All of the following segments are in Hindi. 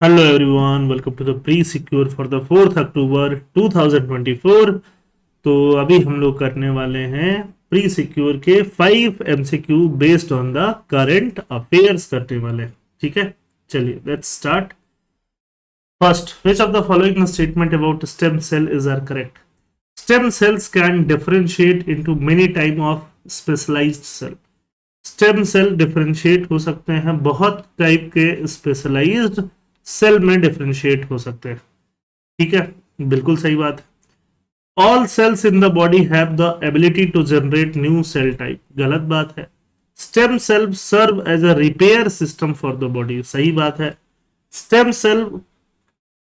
Hello everyone, welcome to the pre-secure for the 4th October 2024। तो अभी हम लोग करने वाले हैं प्री सिक्योर के 5 MCQ based on the current affairs करने वाले हैं। ठीक है, चलिए let's start. First, which of the following statement about stem cell is are correct? Stem cells can differentiate into many type of specialized cell। Stem cell differentiate हो सकते हैं, बहुत टाइप के स्पेशलाइज्ड सेल में डिफरेंशिएट हो सकते हैं। ठीक है, बिल्कुल सही बात है। All cells in the body have the ability to generate new cell type, गलत बात है। Stem cell serve as a repair system for the body, सही बात है। Stem cell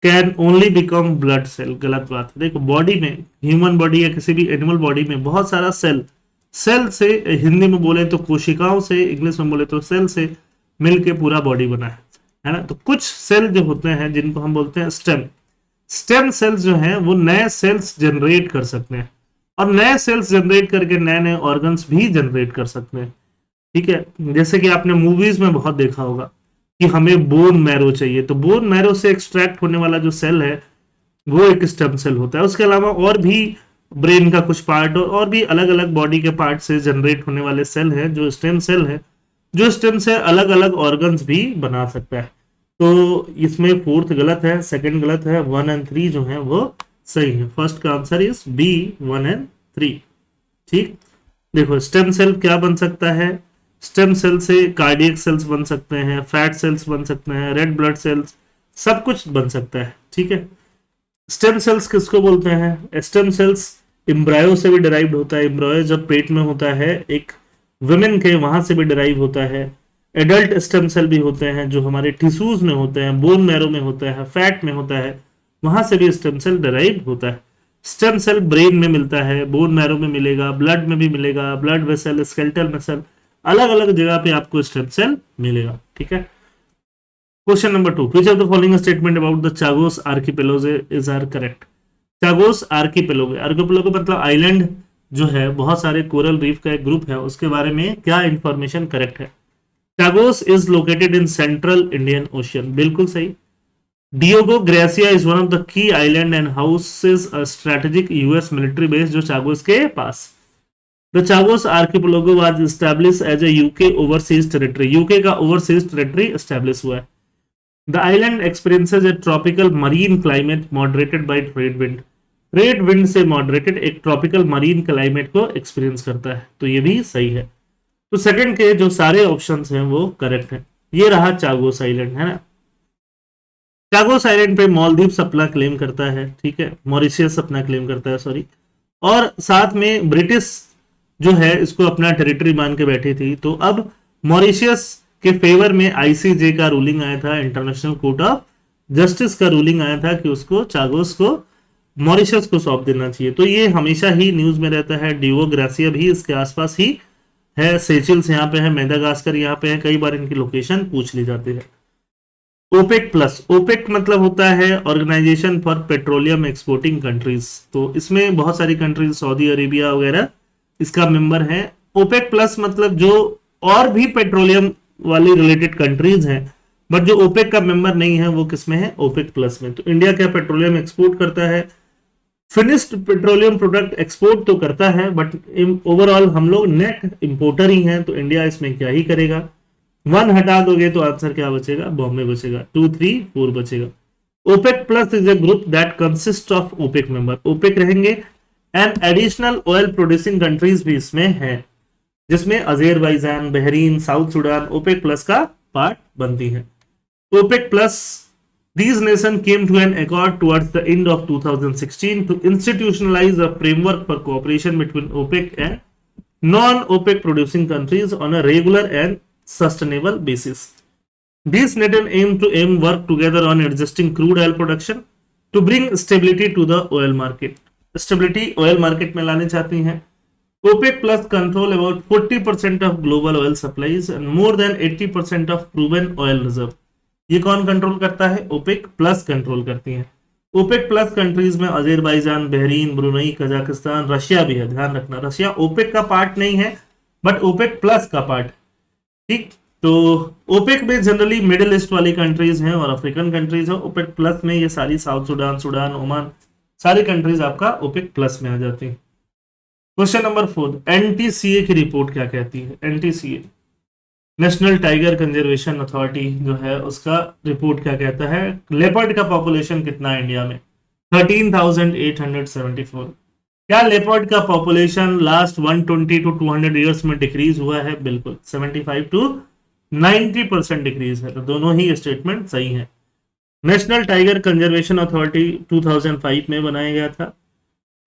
can only become blood cell, गलत बात है। देखो, बॉडी में, ह्यूमन बॉडी या किसी भी एनिमल बॉडी में बहुत सारा सेल, सेल से हिंदी में बोले तो कोशिकाओं से, इंग्लिश में बोले तो सेल से मिलके पूरा बॉडी बना है ना। तो कुछ सेल जो होते हैं जिनको हम बोलते हैं स्टेम, स्टेम सेल्स जो हैं वो नए सेल्स जनरेट कर सकते हैं, और नए सेल्स जनरेट करके नए नए ऑर्गन्स भी जनरेट कर सकते हैं। ठीक है, जैसे कि आपने मूवीज में बहुत देखा होगा कि हमें बोन मैरो चाहिए, तो बोन मैरो से एक्सट्रैक्ट होने वाला जो सेल है वो एक स्टेम सेल होता है। उसके अलावा और भी ब्रेन का कुछ पार्ट और भी अलग अलग बॉडी के पार्ट से जनरेट होने वाले सेल हैं जो स्टेम सेल है, जो स्टेम से अलग अलग ऑर्गन्स भी बना सकता है। तो इसमें फोर्थ गलत है, सेकंड गलत है, 1 और 3 जो है वो सही है। फर्स्ट का आंसर इज बी, 1 और 3। ठीक, देखो स्टेम सेल क्या बन सकता है। स्टेम सेल से कार्डियक सेल्स बन सकते हैं, फैट सेल्स बन सकते हैं, रेड ब्लड सेल्स, सब कुछ बन सकता है। ठीक है, स्टेम सेल्स किसको बोलते हैं? स्टेम सेल्स एम्ब्रायो से भी डिराइव्ड होता है। एम्ब्रायो जब पेट में होता है एक वुमेन के, वहां से भी डिराइव होता है। एडल्ट स्टेम सेल भी होते हैं जो हमारे टिश्यूज में होते हैं, बोन मैरो में होता है, फैट में होता है, वहां से भी स्टेम सेल डिराइव होता है। स्टेम सेल ब्रेन में मिलता है, बोन मैरो में मिलेगा, ब्लड में भी मिलेगा, ब्लड वेसल, स्केलेटल मसल, अलग अलग जगह पे आपको स्टेम सेल मिलेगा। ठीक है, question number 2, which of the following statement about the Chagos archipelago is are correct? Chagos archipelago, archipelago मतलब आइलैंड जो है, बहुत सारे कोरल रीफ का एक ग्रुप है, उसके बारे में क्या इंफॉर्मेशन करेक्ट है? Chagos is located in central Indian Ocean, बिल्कुल सही। Diego Garcia is one of the key island and houses a strategic US military base जो चागोस के पास। The Chagos archipelago was establish as a UK overseas territory, UK का ओवरसीज टेरिटरी एस्टैब्लिश हुआ है। The island experiences a tropical marine climate moderated by trade wind. Trade wind से मॉडरेटेड एक ट्रॉपिकल मरीन क्लाइमेट को एक्सपीरियंस करता है, तो ये भी सही है। तो सेकंड के जो सारे ऑप्शंस हैं वो करेक्ट हैं। ये रहा चागोस आइलैंड, है ना। चागोस आइलैंड पे मालदीव्स अपना क्लेम करता है, ठीक है, मॉरिशियस अपना क्लेम करता है, सॉरी, और साथ में ब्रिटिश जो है इसको अपना टेरिटरी मान के बैठी थी। तो अब मॉरिशियस के फेवर में आईसीजे का रूलिंग आया था, इंटरनेशनल कोर्ट ऑफ जस्टिस का रूलिंग आया था कि उसको चागोस को मॉरिशस को सौंप देना चाहिए। तो ये हमेशा ही न्यूज में रहता है। डियो ग्रासिया भी इसके आसपास ही है, सेचिल्स यहाँ पे है, मेडागास्कर यहाँ पे है, कई बार इनकी लोकेशन पूछ ली जाती है। ओपेक प्लस, ओपेक मतलब होता है organisation for petroleum exporting countries, तो इसमें बहुत सारी कंट्रीज, सऊदी अरेबिया वगैरह इसका मेंबर है। ओपेक प्लस मतलब जो और भी पेट्रोलियम वाली रिलेटेड कंट्रीज हैं, बट जो ओपेक का मेंबर नहीं है वो किसमें है? ओपेक प्लस में। तो इंडिया क्या पेट्रोलियम एक्सपोर्ट करता है? फिनिश्ड पेट्रोलियम प्रोडक्ट एक्सपोर्ट तो करता है, बट ओवरऑल हम लोग नेट इंपोर्टर ही हैं, तो इंडिया इसमें क्या ही करेगा। 1 हटा दोगे तो आंसर क्या बचेगा? बॉम्बे बचेगा। 2, 3, 4 बचेगा। OPEC plus is a group that consist of OPEC member, OPEC रहेंगे and additional oil producing countries भी इसमें है, जिसमें Azerbaijan, Bahrain, South Sudan OPEC plus का पार्ट बनती है। OPEC plus, these nations came to an accord towards the end of 2016 to institutionalize a framework for cooperation between OPEC and non-OPEC producing countries on a regular and sustainable basis. These nations aim work together on adjusting crude oil production to bring stability to the oil market. Stability oil market में लाने चाहती हैं। OPEC plus control about 40% of global oil supplies and more than 80% of proven oil reserve. ये कौन कंट्रोल करता है? ओपेक प्लस कंट्रोल करती है। ओपेक प्लस कंट्रीज में अजेरबैजान, बहरीन, ब्रुनई, कजाकिस्तान, रशिया भी है। ध्यान रखना, रशिया ओपेक का पार्ट नहीं है, बट ओपेक प्लस का पार्ट। ठीक, तो ओपेक में जनरली मिडिल ईस्ट वाली कंट्रीज हैं और अफ्रीकन कंट्रीज हैं। ओपेक प्लस में ये सारी साउथ सुडान, सूडान, ओमान, सारी कंट्रीज आपका ओपेक प्लस में आ जाती हैं। क्वेश्चन नंबर 4, एनटीसीए की रिपोर्ट क्या कहती है? NTCA, national tiger conservation authority जो है, उसका रिपोर्ट क्या कहता है? लेपर्ड का पॉपुलेशन कितना है इंडिया में? 13,874। क्या लेपर्ड का पॉपुलेशन लास्ट 120 टू 200 ईयर्स में डिक्रीज हुआ है? बिल्कुल, 75 टू 90% डिक्रीज है। तो दोनों ही स्टेटमेंट सही है। नेशनल टाइगर कंजर्वेशन अथॉरिटी 2005 में बनाया गया था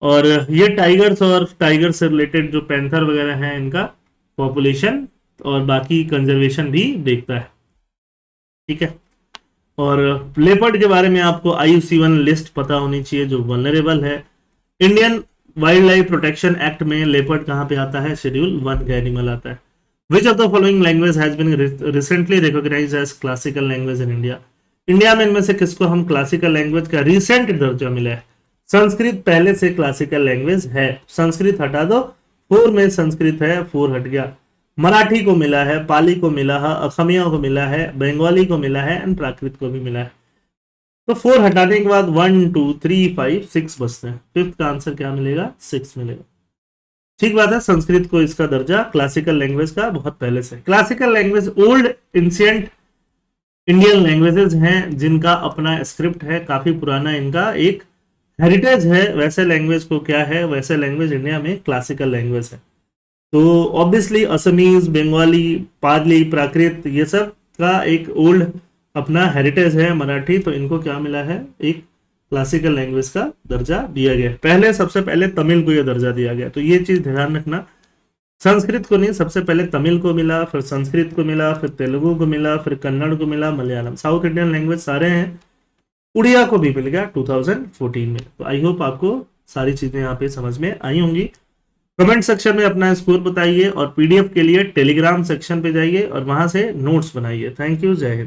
और ये टाइगर्स और टाइगर से रिलेटेड जो पैंथर वगैरह हैं इनका पॉपुलेशन और बाकी कंजर्वेशन भी देखता है। ठीक है। और लेपर्ड के बारे में आपको IUCN लिस्ट पता होनी चाहिए जो वल्नरेबल है। Indian wild life protection act में लेपर्ड कहाँ पे आता है? शेड्यूल 1 का एनिमल आता है। Which of the following language has been recently recognised as classical language in India? India में इनमें से किसको हम क्लासिकल लैंग्वेज का रिसेंट दर्जा मिला है? संस्कृत पहले से क्लासिकल लैंग्वेज है। संस्कृत हटा दो, 4 में संस्कृत है, 4 हट गया। मराठी को मिला है, पाली को मिला है, असमिया को मिला है, बंगाली को मिला है एंड प्राकृत को भी मिला है। तो 4 हटाने के बाद 1 2 3 5 6 बचते हैं। फिफ्थ का आंसर क्या मिलेगा? 6 मिलेगा। ठीक बात है, संस्कृत को इसका दर्जा क्लासिकल लैंग्वेज का बहुत पहले से। Classical language old ancient Indian languages हैं जिनका अपना स्क्रिप्ट है, काफी पुराना इनका एक हेरिटेज है। वैसे लैंग्वेज को क्या है? वैसे लैंग्वेज इंडिया में क्लासिकल लैंग्वेज है। तो ऑब्वियसली असमीज, बंगाली, पाली, प्राकृत, ये सब का एक ओल्ड अपना हेरिटेज है मराठी। तो इनको क्या मिला है? एक क्लासिकल लैंग्वेज का दर्जा दिया गया। पहले सबसे पहले तमिल को यह दर्जा दिया गया, तो ये चीज ध्यान रखना। संस्कृत को नहीं, सबसे पहले तमिल को मिला, फिर संस्कृत को मिला, फिर तेलुगु को मिला, फिर कन्नड़ को मिला, मलयालम, साउथ इंडियन लैंग्वेज सारे हैं। उड़िया को भी मिल गया 2014 में। तो आई होप आपको सारी चीजें यहाँ पे समझ में आई होंगी। कमेंट सेक्शन में अपना स्कोर बताइए और PDF के लिए टेलीग्राम सेक्शन पे जाइए और वहां से नोट्स बनाइए। थैंक यू, जय हिंद।